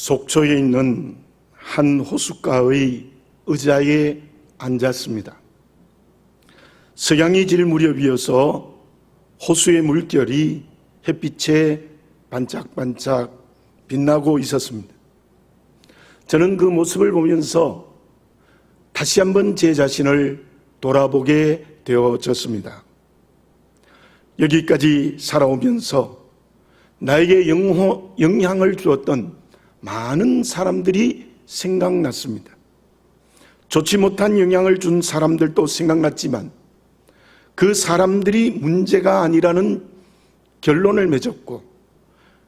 속초에 있는 한 호숫가의 의자에 앉았습니다. 석양이 질 무렵이어서 호수의 물결이 햇빛에 반짝반짝 빛나고 있었습니다. 저는 그 모습을 보면서 다시 한번 제 자신을 돌아보게 되어졌습니다. 여기까지 살아오면서 나에게 영향을 주었던 많은 사람들이 생각났습니다. 좋지 못한 영향을 준 사람들도 생각났지만 그 사람들이 문제가 아니라는 결론을 맺었고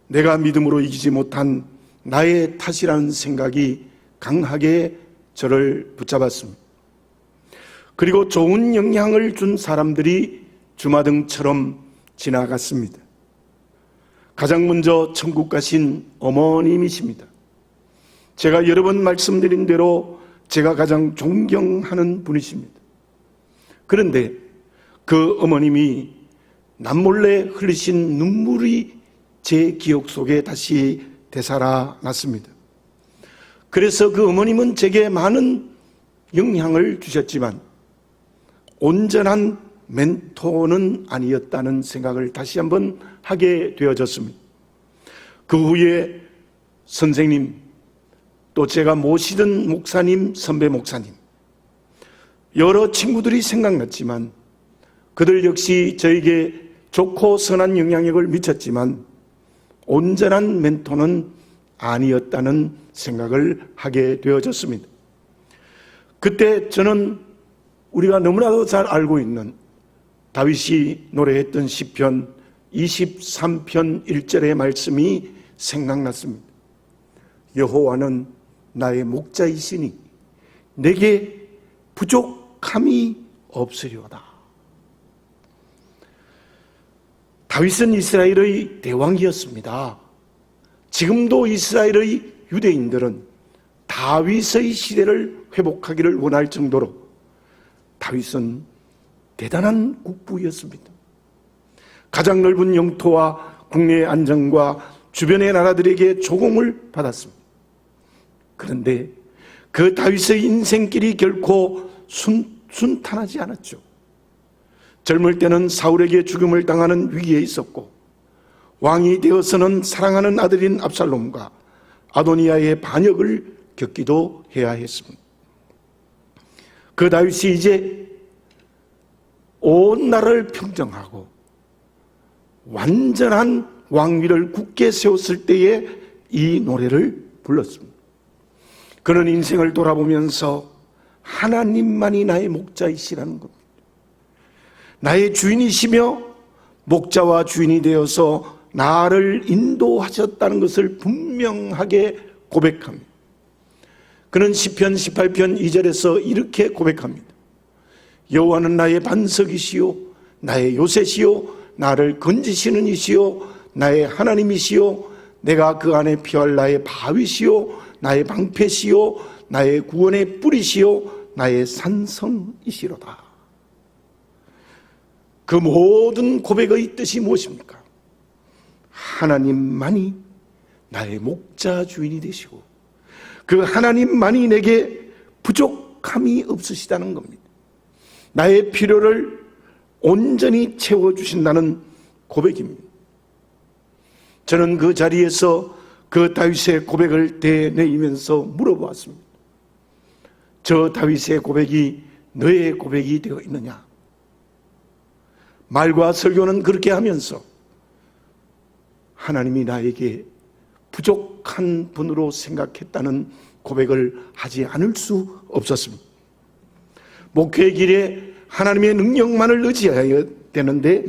내가 믿음으로 이기지 못한 나의 탓이라는 생각이 강하게 저를 붙잡았습니다. 그리고 좋은 영향을 준 사람들이 주마등처럼 지나갔습니다. 가장 먼저 천국 가신 어머님이십니다. 제가 여러 번 말씀드린 대로 제가 가장 존경하는 분이십니다. 그런데 그 어머님이 남몰래 흘리신 눈물이 제 기억 속에 다시 되살아났습니다. 그래서 그 어머님은 제게 많은 영향을 주셨지만 온전한 멘토는 아니었다는 생각을 다시 한번 하게 되어졌습니다. 그 후에 선생님, 또 제가 모시던 목사님, 선배 목사님, 여러 친구들이 생각났지만 그들 역시 저에게 좋고 선한 영향력을 미쳤지만 온전한 멘토는 아니었다는 생각을 하게 되어졌습니다. 그때 저는 우리가 너무나도 잘 알고 있는 다윗이 노래했던 시편 23편 1절의 말씀이 생각났습니다. 여호와는 나의 목자이시니 내게 부족함이 없으리로다. 다윗은 이스라엘의 대왕이었습니다. 지금도 이스라엘의 유대인들은 다윗의 시대를 회복하기를 원할 정도로 다윗은 대단한 국부였습니다. 가장 넓은 영토와 국내의 안정과 주변의 나라들에게 조공을 받았습니다. 그런데 그 다윗의 인생길이 결코 순탄하지 않았죠. 젊을 때는 사울에게 죽음을 당하는 위기에 있었고 왕이 되어서는 사랑하는 아들인 압살롬과 아도니아의 반역을 겪기도 해야 했습니다. 그 다윗이 이제 온 나라를 평정하고 완전한 왕위를 굳게 세웠을 때에 이 노래를 불렀습니다. 그는 인생을 돌아보면서 하나님만이 나의 목자이시라는 겁니다. 나의 주인이시며 목자와 주인이 되어서 나를 인도하셨다는 것을 분명하게 고백합니다. 그는 시편 18편 2절에서 이렇게 고백합니다. 여호와는 나의 반석이시요 나의 요새시요 나를 건지시는 이시요 나의 하나님이시요 내가 그 안에 피할 나의 바위시요 나의 방패시요 나의 구원의 뿌리시요 나의 산성이시로다. 그 모든 고백의 뜻이 무엇입니까? 하나님만이 나의 목자 주인이 되시고 그 하나님만이 내게 부족함이 없으시다는 겁니다. 나의 필요를 온전히 채워주신다는 고백입니다. 저는 그 자리에서 그 다윗의 고백을 되뇌이면서 물어보았습니다. 저 다윗의 고백이 너의 고백이 되어 있느냐? 말과 설교는 그렇게 하면서 하나님이 나에게 부족한 분으로 생각했다는 고백을 하지 않을 수 없었습니다. 목회의 길에 하나님의 능력만을 의지해야 되는데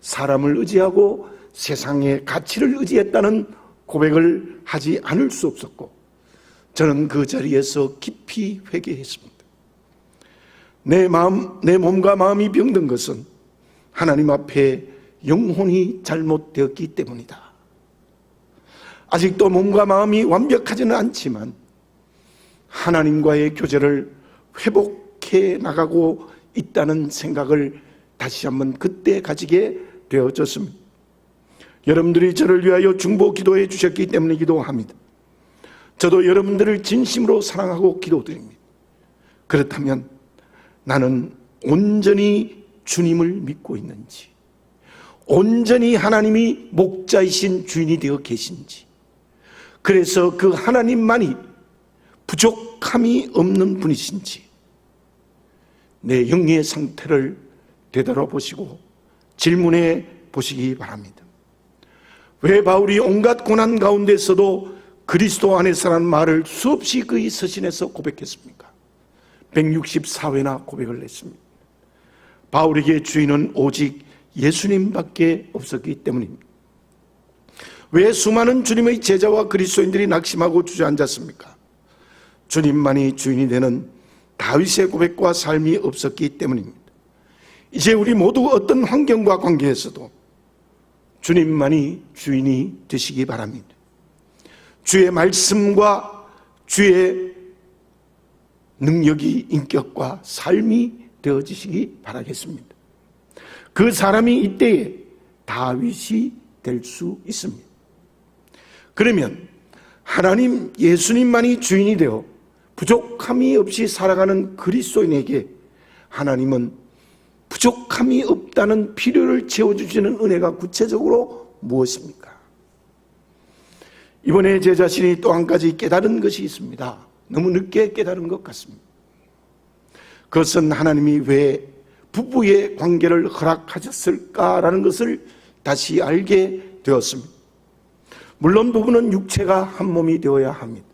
사람을 의지하고 세상의 가치를 의지했다는 고백을 하지 않을 수 없었고 저는 그 자리에서 깊이 회개했습니다. 내 몸과 마음이 병든 것은 하나님 앞에 영혼이 잘못되었기 때문이다. 아직도 몸과 마음이 완벽하지는 않지만 하나님과의 교제를 회복해 나가고 있다는 생각을 다시 한번 그때 가지게 되어졌습니다. 여러분들이 저를 위하여 중보 기도해 주셨기 때문이기도 합니다. 저도 여러분들을 진심으로 사랑하고 기도드립니다. 그렇다면 나는 온전히 주님을 믿고 있는지, 온전히 하나님이 목자이신 주인이 되어 계신지, 그래서 그 하나님만이 부족함이 없는 분이신지 내 영의 상태를 되돌아보시고 질문해 보시기 바랍니다. 왜 바울이 온갖 고난 가운데서도 그리스도 안에서라는 말을 수없이 그의 서신에서 고백했습니까? 164회나 고백을 했습니다. 바울에게 주인은 오직 예수님밖에 없었기 때문입니다. 왜 수많은 주님의 제자와 그리스도인들이 낙심하고 주저앉았습니까? 주님만이 주인이 되는 다윗의 고백과 삶이 없었기 때문입니다. 이제 우리 모두 어떤 환경과 관계에서도 주님만이 주인이 되시기 바랍니다. 주의 말씀과 주의 능력이 인격과 삶이 되어지시기 바라겠습니다. 그 사람이 이때에 다윗이 될 수 있습니다. 그러면 하나님 예수님만이 주인이 되어 부족함이 없이 살아가는 그리스도인에게 하나님은 부족함이 없다는 필요를 채워주시는 은혜가 구체적으로 무엇입니까? 이번에 제 자신이 또 한 가지 깨달은 것이 있습니다. 너무 늦게 깨달은 것 같습니다. 그것은 하나님이 왜 부부의 관계를 허락하셨을까라는 것을 다시 알게 되었습니다. 물론 부부는 육체가 한 몸이 되어야 합니다.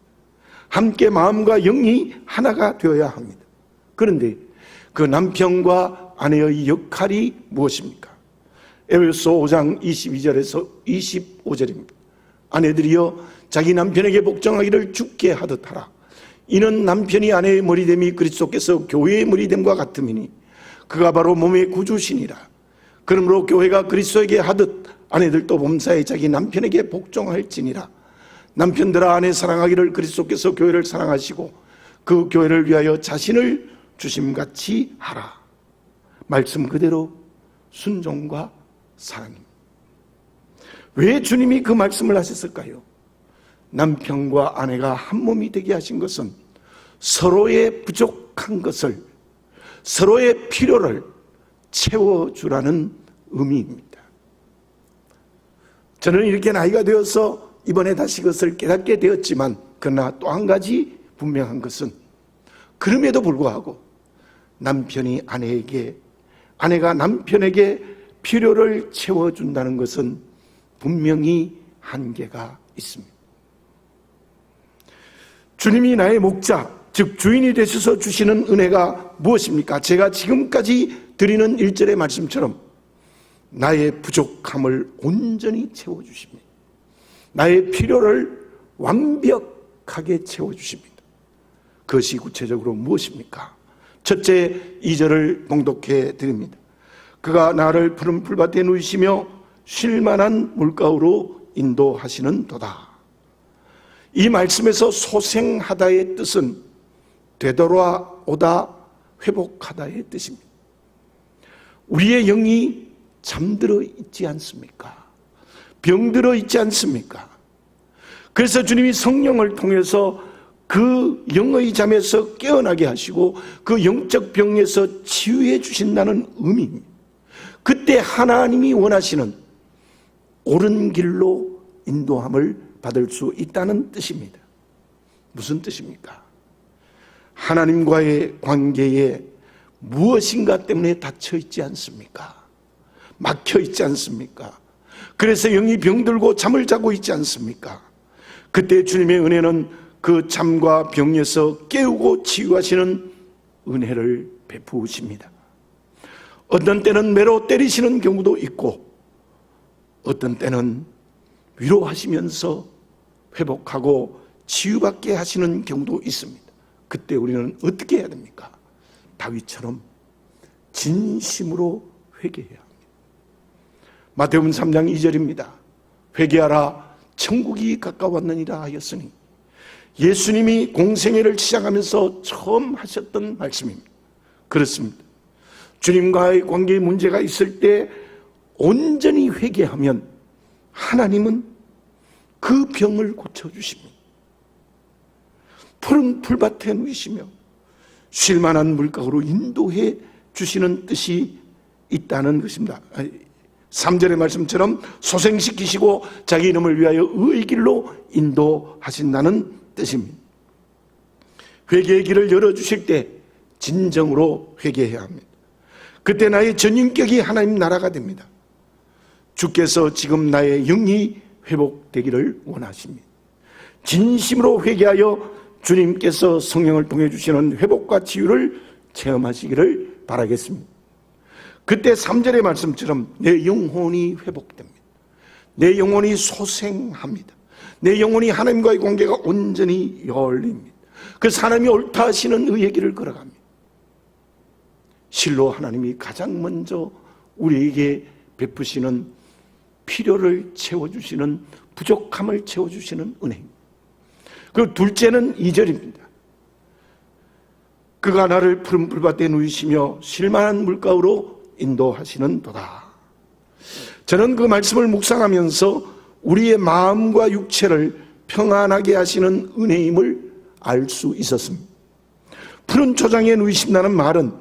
함께 마음과 영이 하나가 되어야 합니다. 그런데 그 남편과 아내의 역할이 무엇입니까? 에베소 5장 22절에서 25절입니다. 아내들이여 자기 남편에게 복종하기를 주께 하듯 하라. 이는 남편이 아내의 머리됨이 그리스도께서 교회의 머리됨과 같음이니 그가 바로 몸의 구주시니라. 그러므로 교회가 그리스도에게 하듯 아내들도 범사에 자기 남편에게 복종할지니라. 남편들아 아내 사랑하기를 그리스도께서 교회를 사랑하시고 그 교회를 위하여 자신을 주심같이 하라. 말씀 그대로 순종과 사랑입니다. 왜 주님이 그 말씀을 하셨을까요? 남편과 아내가 한 몸이 되게 하신 것은 서로의 부족한 것을, 서로의 필요를 채워주라는 의미입니다. 저는 이렇게 나이가 되어서 이번에 다시 그것을 깨닫게 되었지만, 그러나 또 한 가지 분명한 것은 그럼에도 불구하고 남편이 아내에게, 아내가 남편에게 필요를 채워준다는 것은 분명히 한계가 있습니다. 주님이 나의 목자, 즉 주인이 되셔서 주시는 은혜가 무엇입니까? 제가 지금까지 드리는 1절의 말씀처럼 나의 부족함을 온전히 채워주십니다. 나의 필요를 완벽하게 채워주십니다. 그것이 구체적으로 무엇입니까? 첫째 2절을 봉독해 드립니다. 그가 나를 푸른 풀밭에 누이시며 쉴만한 물가로 인도하시는 도다. 이 말씀에서 소생하다의 뜻은 되돌아오다, 회복하다의 뜻입니다. 우리의 영이 잠들어 있지 않습니까? 병들어 있지 않습니까? 그래서 주님이 성령을 통해서 그 영의 잠에서 깨어나게 하시고 그 영적 병에서 치유해 주신다는 의미입니다. 그때 하나님이 원하시는 옳은 길로 인도함을 받을 수 있다는 뜻입니다. 무슨 뜻입니까? 하나님과의 관계에 무엇인가 때문에 닫혀 있지 않습니까? 막혀 있지 않습니까? 그래서 영이 병들고 잠을 자고 있지 않습니까? 그때 주님의 은혜는 그 잠과 병에서 깨우고 치유하시는 은혜를 베푸십니다. 어떤 때는 매로 때리시는 경우도 있고 어떤 때는 위로하시면서 회복하고 치유받게 하시는 경우도 있습니다. 그때 우리는 어떻게 해야 됩니까? 다윗처럼 진심으로 회개해야 합니다. 마태복음 3장 2절입니다. 회개하라 천국이 가까웠느니라 하였으니 예수님이 공생애를 시작하면서 처음 하셨던 말씀입니다. 그렇습니다. 주님과의 관계에 문제가 있을 때 온전히 회개하면 하나님은 그 병을 고쳐주십니다. 푸른 풀밭에 누이시며 쉴만한 물가로 인도해 주시는 뜻이 있다는 것입니다. 3절의 말씀처럼 소생시키시고 자기 이름을 위하여 의의 길로 인도하신다는 뜻입니다. 회개의 길을 열어주실 때 진정으로 회개해야 합니다. 그때 나의 전인격이 하나님 나라가 됩니다. 주께서 지금 나의 영이 회복되기를 원하십니다. 진심으로 회개하여 주님께서 성령을 통해 주시는 회복과 치유를 체험하시기를 바라겠습니다. 그때 3절의 말씀처럼 내 영혼이 회복됩니다. 내 영혼이 소생합니다. 내 영혼이 하나님과의 관계가 온전히 열립니다. 그래서 하나님이 옳다 하시는 의의 길을 걸어갑니다. 실로 하나님이 가장 먼저 우리에게 베푸시는 필요를 채워주시는, 부족함을 채워주시는 은혜입니다. 그리고 둘째는 2절입니다. 그가 나를 푸른 풀밭에 누이시며 쉴만한 물가로 인도하시는 도다. 저는 그 말씀을 묵상하면서 우리의 마음과 육체를 평안하게 하시는 은혜임을 알 수 있었습니다. 푸른 초장에 누이신다는 말은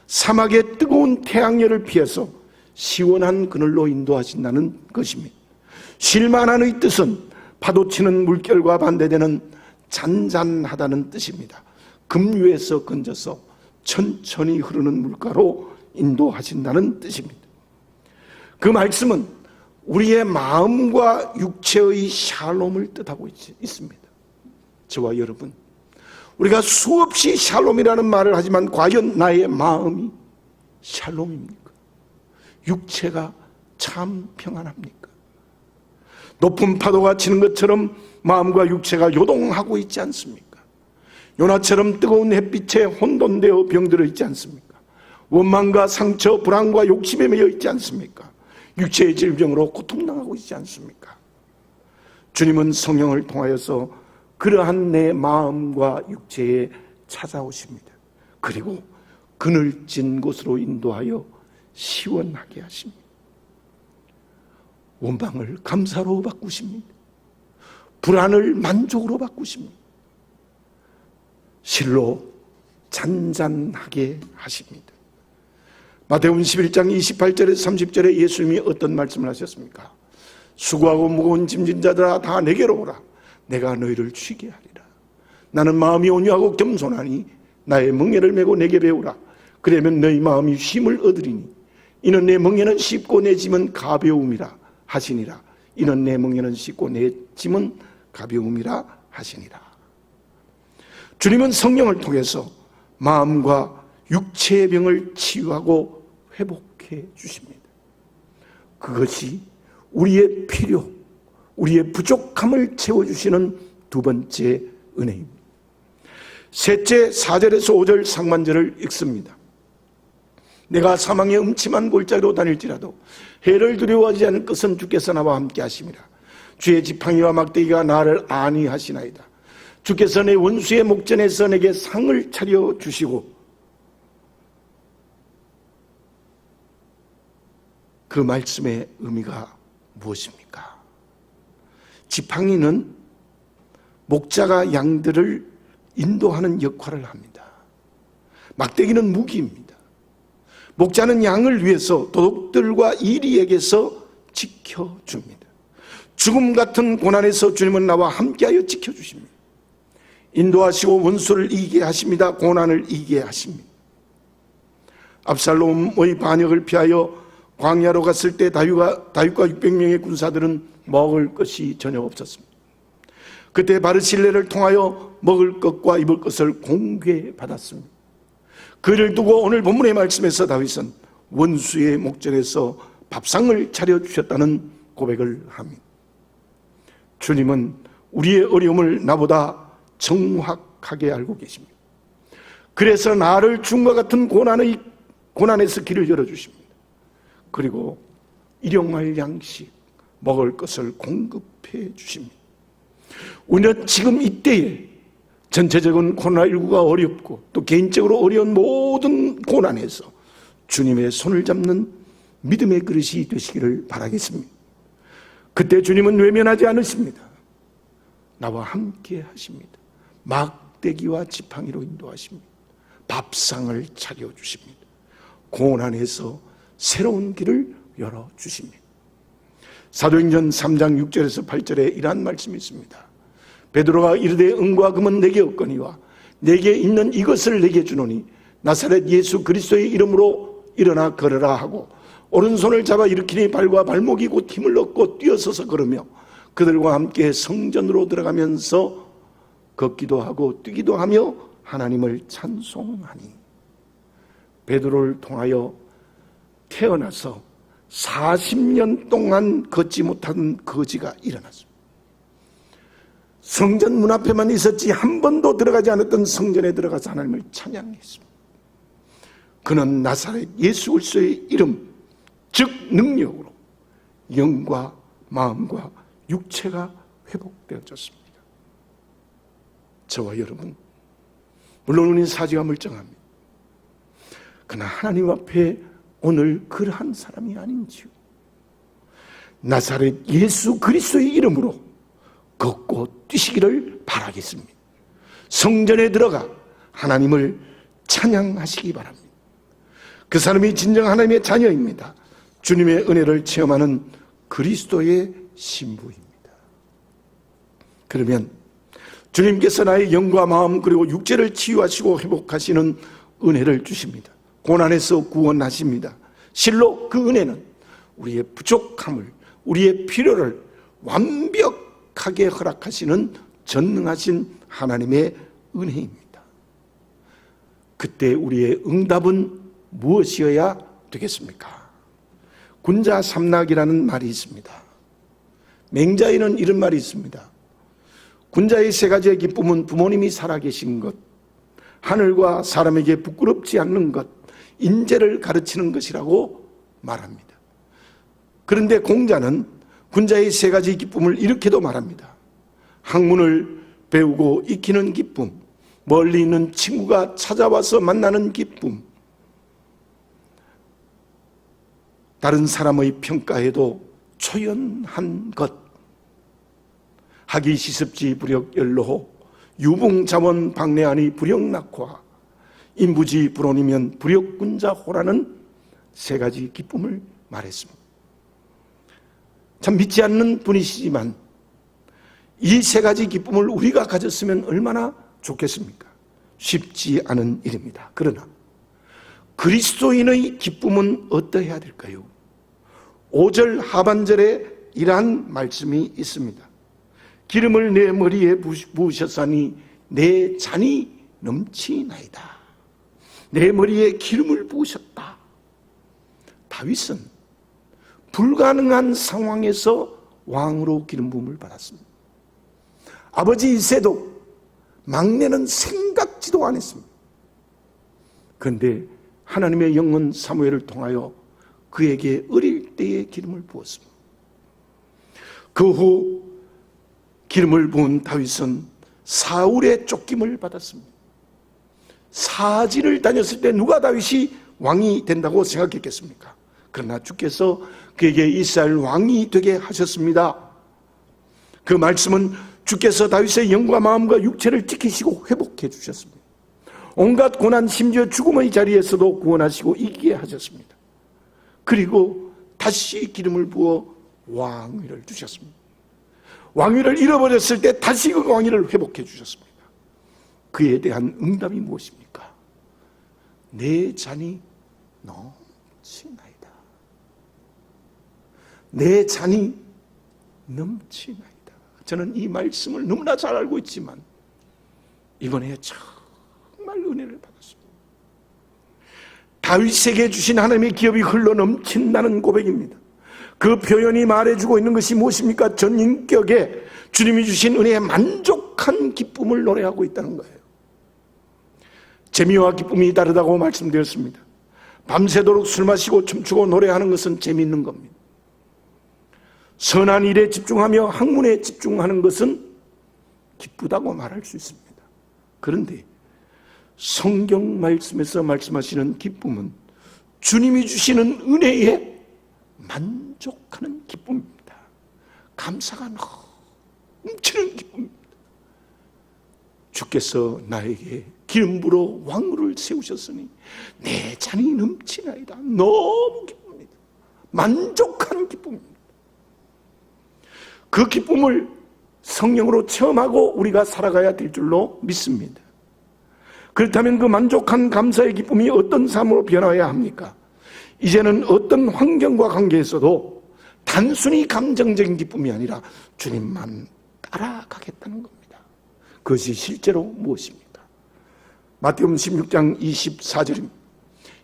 사막의 뜨거운 태양열을 피해서 시원한 그늘로 인도하신다는 것입니다. 쉴만한의 뜻은 파도치는 물결과 반대되는 잔잔하다는 뜻입니다. 급류에서 건져서 천천히 흐르는 물가로 인도하신다는 뜻입니다. 그 말씀은 우리의 마음과 육체의 샬롬을 뜻하고 있습니다. 저와 여러분, 우리가 수없이 샬롬이라는 말을 하지만 과연 나의 마음이 샬롬입니까? 육체가 참 평안합니까? 높은 파도가 치는 것처럼 마음과 육체가 요동하고 있지 않습니까? 요나처럼 뜨거운 햇빛에 혼돈되어 병들어 있지 않습니까? 원망과 상처, 불안과 욕심에 매여 있지 않습니까? 육체의 질병으로 고통당하고 있지 않습니까? 주님은 성령을 통하여서 그러한 내 마음과 육체에 찾아오십니다. 그리고 그늘진 곳으로 인도하여 시원하게 하십니다. 원망을 감사로 바꾸십니다. 불안을 만족으로 바꾸십니다. 실로 잔잔하게 하십니다. 마태복음 11장 28절에서 30절에 예수님이 어떤 말씀을 하셨습니까? 수고하고 무거운 짐진 자들아 다 내게로 오라. 내가 너희를 쉬게 하리라. 나는 마음이 온유하고 겸손하니 나의 멍에를 메고 내게 배우라. 그러면 너희 마음이 쉼을 얻으리니 이는 내 멍에는 쉽고 내 짐은 가벼움이라 하시니라. 이는 내 멍에는 쉽고 내 짐은 가벼움이라 하시니라. 주님은 성령을 통해서 마음과 육체의 병을 치유하고 회복해 주십니다. 그것이 우리의 필요, 우리의 부족함을 채워주시는 두 번째 은혜입니다. 셋째, 4절에서 5절 상반절을 읽습니다. 내가 사망의 음침한 골짜기로 다닐지라도 해를 두려워하지 않을 것은 주께서 나와 함께 하심이라. 주의 지팡이와 막대기가 나를 안위하시나이다. 주께서 내 원수의 목전에서 내게 상을 차려 주시고, 그 말씀의 의미가 무엇입니까? 지팡이는 목자가 양들을 인도하는 역할을 합니다. 막대기는 무기입니다. 목자는 양을 위해서 도둑들과 이리에게서 지켜줍니다. 죽음 같은 고난에서 주님은 나와 함께하여 지켜주십니다. 인도하시고 원수를 이기게 하십니다. 고난을 이기게 하십니다. 압살롬의 반역을 피하여 광야로 갔을 때 다윗과 600명의 군사들은 먹을 것이 전혀 없었습니다. 그때 바르실레를 통하여 먹을 것과 입을 것을 공개받았습니다. 그를 두고 오늘 본문의 말씀에서 다윗은 원수의 목전에서 밥상을 차려주셨다는 고백을 합니다. 주님은 우리의 어려움을 나보다 정확하게 알고 계십니다. 그래서 나를 죽음과 같은 고난에서 길을 열어주십니다. 그리고 일용할 양식, 먹을 것을 공급해 주십니다. 우리는 지금 이때에 전체적인 코로나19가 어렵고 또 개인적으로 어려운 모든 고난에서 주님의 손을 잡는 믿음의 그릇이 되시기를 바라겠습니다. 그때 주님은 외면하지 않으십니다. 나와 함께 하십니다. 막 막대기와 지팡이로 인도하십니다. 밥상을 차려주십니다. 고난에서 새로운 길을 열어주십니다. 사도행전 3장 6절에서 8절에 이러한 말씀이 있습니다. 베드로가 이르되 은과 금은 내게 없거니와 내게 있는 이것을 내게 주노니 나사렛 예수 그리스도의 이름으로 일어나 걸으라 하고 오른손을 잡아 일으키니 발과 발목이 곧 힘을 얻고 뛰어서서 걸으며 그들과 함께 성전으로 들어가면서 걷기도 하고 뛰기도 하며 하나님을 찬송하니. 베드로를 통하여 태어나서 40년 동안 걷지 못한 거지가 일어났습니다. 성전 문 앞에만 있었지 한 번도 들어가지 않았던 성전에 들어가서 하나님을 찬양했습니다. 그는 나사렛 예수 그리스도의 이름, 즉 능력으로 영과 마음과 육체가 회복되어졌습니다. 저와 여러분, 물론 우리는 사지가 멀쩡합니다. 그러나 하나님 앞에 오늘 그러한 사람이 아닌지요. 나사렛 예수 그리스도의 이름으로 걷고 뛰시기를 바라겠습니다. 성전에 들어가 하나님을 찬양하시기 바랍니다. 그 사람이 진정 하나님의 자녀입니다. 주님의 은혜를 체험하는 그리스도의 신부입니다. 그러면 주님께서 나의 영과 마음 그리고 육체를 치유하시고 회복하시는 은혜를 주십니다. 고난에서 구원하십니다. 실로 그 은혜는 우리의 부족함을, 우리의 필요를 완벽하게 허락하시는 전능하신 하나님의 은혜입니다. 그때 우리의 응답은 무엇이어야 되겠습니까? 군자 삼락이라는 말이 있습니다. 맹자에는 이런 말이 있습니다. 군자의 세 가지의 기쁨은 부모님이 살아계신 것, 하늘과 사람에게 부끄럽지 않는 것, 인재를 가르치는 것이라고 말합니다. 그런데 공자는 군자의 세 가지 기쁨을 이렇게도 말합니다. 학문을 배우고 익히는 기쁨, 멀리 있는 친구가 찾아와서 만나는 기쁨, 다른 사람의 평가에도 초연한 것, 하기 시습지 불역연로호, 유붕자원 박래하니 불역낙화, 인부지 불온이면 불역군자호라는 세 가지 기쁨을 말했습니다. 참 믿지 않는 분이시지만 이 세 가지 기쁨을 우리가 가졌으면 얼마나 좋겠습니까? 쉽지 않은 일입니다. 그러나 그리스도인의 기쁨은 어떠해야 될까요? 5절 하반절에 이러한 말씀이 있습니다. 기름을 내 머리에 부으셨사니 내 잔이 넘치나이다. 내 머리에 기름을 부으셨다. 다윗은 불가능한 상황에서 왕으로 기름 부음을 받았습니다. 아버지 이새도 막내는 생각지도 않았습니다. 그런데 하나님의 영은 사무엘을 통하여 그에게 어릴 때에 기름을 부었습니다. 그 후 기름을 부은 다윗은 사울의 쫓김을 받았습니다. 사지를 다녔을 때 누가 다윗이 왕이 된다고 생각했겠습니까? 그러나 주께서 그에게 이스라엘 왕이 되게 하셨습니다. 그 말씀은 주께서 다윗의 영과 마음과 육체를 지키시고 회복해 주셨습니다. 온갖 고난 심지어 죽음의 자리에서도 구원하시고 이기게 하셨습니다. 그리고 다시 기름을 부어 왕위를 주셨습니다. 왕위를 잃어버렸을 때 다시 그 왕위를 회복해 주셨습니다. 그에 대한 응답이 무엇입니까? 내 잔이 넘치나이다. 내 잔이 넘치나이다. 저는 이 말씀을 너무나 잘 알고 있지만 이번에 정말 은혜를 받았습니다. 다윗에게 주신 하나님의 기업이 흘러 넘친다는 고백입니다. 그 표현이 말해주고 있는 것이 무엇입니까? 전 인격에 주님이 주신 은혜에 만족한 기쁨을 노래하고 있다는 거예요. 재미와 기쁨이 다르다고 말씀드렸습니다. 밤새도록 술 마시고 춤추고 노래하는 것은 재미있는 겁니다. 선한 일에 집중하며 학문에 집중하는 것은 기쁘다고 말할 수 있습니다. 그런데 성경 말씀에서 말씀하시는 기쁨은 주님이 주시는 은혜에 만족하는 기쁨입니다. 감사가 넘치는 기쁨입니다. 주께서 나에게 기름 부어 왕후를 세우셨으니 내 잔이 넘치나이다. 너무 기쁩니다. 만족한 기쁨입니다. 그 기쁨을 성령으로 체험하고 우리가 살아가야 될 줄로 믿습니다. 그렇다면 그 만족한 감사의 기쁨이 어떤 삶으로 변화해야 합니까? 이제는 어떤 환경과 관계에서도 단순히 감정적인 기쁨이 아니라 주님만 따라가겠다는 겁니다. 그것이 실제로 무엇입니까? 마태복음 16장 24절입니다.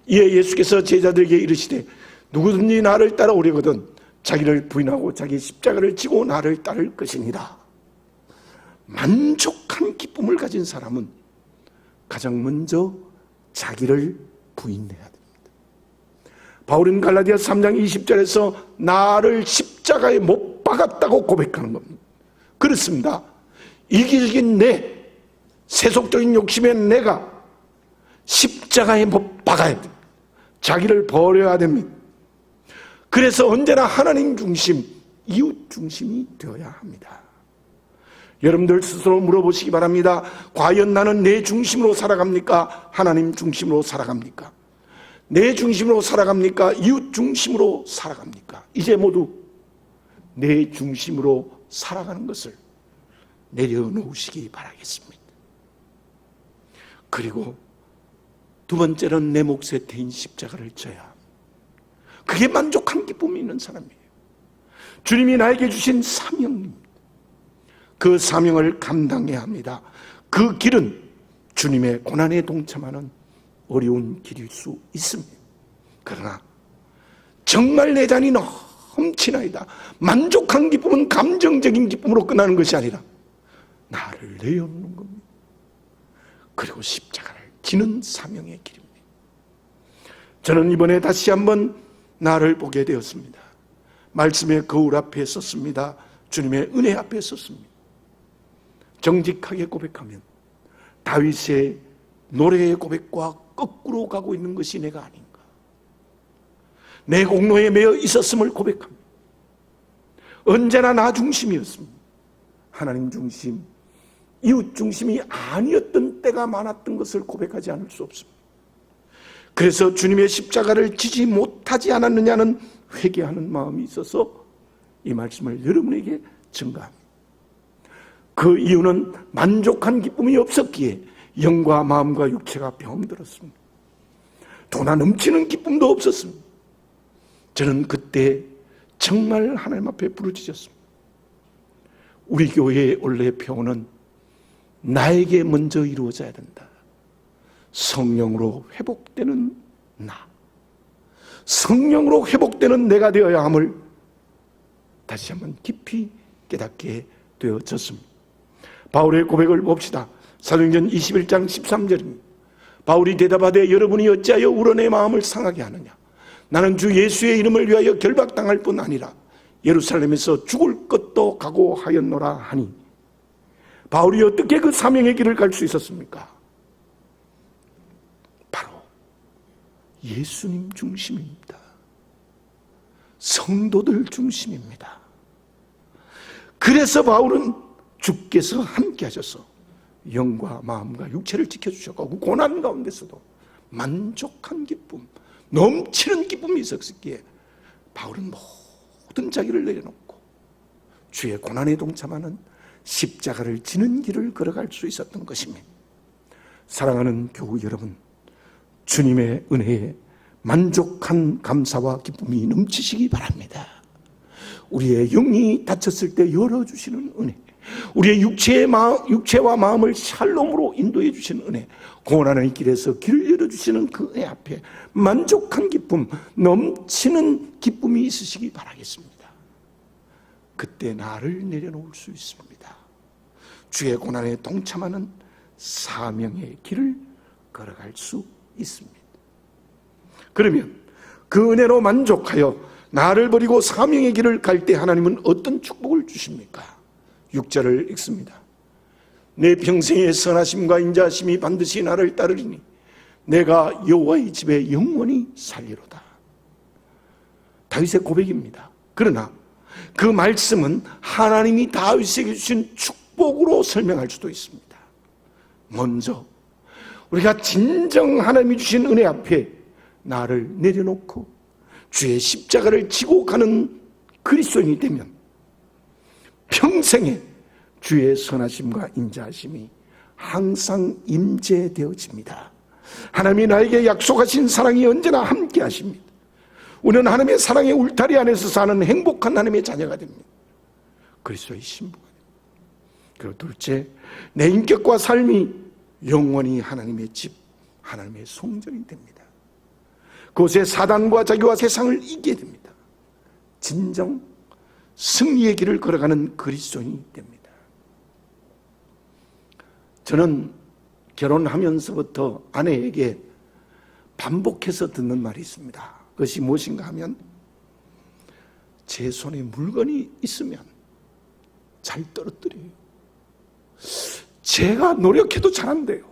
이에 예수께서 제자들에게 이르시되 누구든지 나를 따라오려거든 자기를 부인하고 자기 십자가를 지고 나를 따를 것이니라. 만족한 기쁨을 가진 사람은 가장 먼저 자기를 부인해야 됩니다. 바울은 갈라디아 3장 20절에서 나를 십자가에 못 박았다고 고백하는 겁니다. 그렇습니다. 이기적인 내, 세속적인 욕심의 내가 십자가에 못 박아야 됩니다. 자기를 버려야 됩니다. 그래서 언제나 하나님 중심, 이웃 중심이 되어야 합니다. 여러분들 스스로 물어보시기 바랍니다. 과연 나는 내 중심으로 살아갑니까? 하나님 중심으로 살아갑니까? 내 중심으로 살아갑니까? 이웃 중심으로 살아갑니까? 이제 모두 내 중심으로 살아가는 것을 내려놓으시기 바라겠습니다. 그리고 두 번째는 내 몫에 대인 십자가를 져야 합니다. 그게 만족한 기쁨이 있는 사람이에요. 주님이 나에게 주신 사명입니다. 그 사명을 감당해야 합니다. 그 길은 주님의 고난에 동참하는 어려운 길일 수 있습니다. 그러나 정말 내 잔이 넘치나이다. 만족한 기쁨은 감정적인 기쁨으로 끝나는 것이 아니라 나를 내어놓는 겁니다. 그리고 십자가를 지는 사명의 길입니다. 저는 이번에 다시 한번 나를 보게 되었습니다. 말씀의 거울 앞에 섰습니다. 주님의 은혜 앞에 섰습니다. 정직하게 고백하면 다윗의 노래의 고백과 거꾸로 가고 있는 것이 내가 아닌가. 내 공로에 매여 있었음을 고백합니다. 언제나 나 중심이었습니다. 하나님 중심, 이웃 중심이 아니었던 때가 많았던 것을 고백하지 않을 수 없습니다. 그래서 주님의 십자가를 지지 못하지 않았느냐는 회개하는 마음이 있어서 이 말씀을 여러분에게 증가합니다. 그 이유는 만족한 기쁨이 없었기에 영과 마음과 육체가 병들었습니다. 도나 넘치는 기쁨도 없었습니다. 저는 그때 정말 하나님 앞에 부르짖었습니다. 우리 교회의 원래 표현은 나에게 먼저 이루어져야 된다. 성령으로 회복되는 나, 성령으로 회복되는 내가 되어야 함을 다시 한번 깊이 깨닫게 되어졌습니다. 바울의 고백을 봅시다. 사도행전 21장 13절입니다. 바울이 대답하되 여러분이 어찌하여 울어 내 마음을 상하게 하느냐. 나는 주 예수의 이름을 위하여 결박당할 뿐 아니라 예루살렘에서 죽을 것도 각오하였노라 하니. 바울이 어떻게 그 사명의 길을 갈 수 있었습니까? 바로 예수님 중심입니다. 성도들 중심입니다. 그래서 바울은 주께서 함께 하셔서 영과 마음과 육체를 지켜주셨고 그 고난 가운데서도 만족한 기쁨, 넘치는 기쁨이 있었기에 바울은 모든 자기를 내려놓고 주의 고난에 동참하는 십자가를 지는 길을 걸어갈 수 있었던 것입니다. 사랑하는 교우 여러분, 주님의 은혜에 만족한 감사와 기쁨이 넘치시기 바랍니다. 우리의 영이 다쳤을 때 열어주시는 은혜, 우리의 육체와 마음을 샬롬으로 인도해 주시는 은혜, 고난의 길에서 길을 열어주시는 그 은혜 앞에 만족한 기쁨, 넘치는 기쁨이 있으시기 바라겠습니다. 그때 나를 내려놓을 수 있습니다. 주의 고난에 동참하는 사명의 길을 걸어갈 수 있습니다. 그러면 그 은혜로 만족하여 나를 버리고 사명의 길을 갈 때 하나님은 어떤 축복을 주십니까? 6절을 읽습니다. 내 평생의 선하심과 인자하심이 반드시 나를 따르리니 내가 여호와의 집에 영원히 살리로다. 다윗의 고백입니다. 그러나 그 말씀은 하나님이 다윗에게 주신 축복으로 설명할 수도 있습니다. 먼저 우리가 진정 하나님이 주신 은혜 앞에 나를 내려놓고 주의 십자가를 지고 가는 그리스도인이 되면 평생에 주의 선하심과 인자하심이 항상 임재되어집니다. 하나님이 나에게 약속하신 사랑이 언제나 함께 하십니다. 우리는 하나님의 사랑의 울타리 안에서 사는 행복한 하나님의 자녀가 됩니다. 그리스도의 신부가 됩니다. 그리고 둘째, 내 인격과 삶이 영원히 하나님의 집, 하나님의 성전이 됩니다. 그곳에 사단과 자기와 세상을 이기게 됩니다. 진정 승리의 길을 걸어가는 그리스도인이 됩니다. 저는 결혼하면서부터 아내에게 반복해서 듣는 말이 있습니다. 그것이 무엇인가 하면 제 손에 물건이 있으면 잘 떨어뜨려요. 제가 노력해도 잘 안 돼요.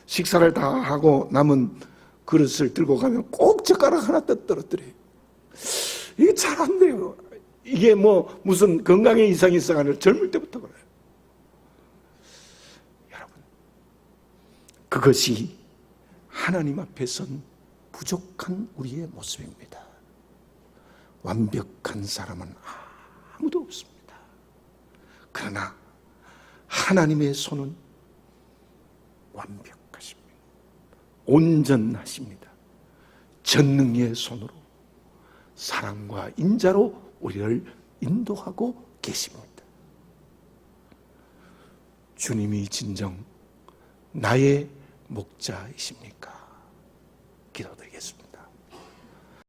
식사를 다 하고 남은 그릇을 들고 가면 꼭 젓가락 하나 떨어뜨려요. 이게 잘 안 돼요. 이게 뭐 무슨 건강에 이상이 있어가 아니라 젊을 때부터 그래요. 여러분, 그것이 하나님 앞에 선 부족한 우리의 모습입니다. 완벽한 사람은 아무도 없습니다. 그러나 하나님의 손은 완벽하십니다. 온전하십니다. 전능의 손으로 사랑과 인자로 우리를 인도하고 계십니다. 주님이 진정 나의 목자이십니까? 기도드리겠습니다.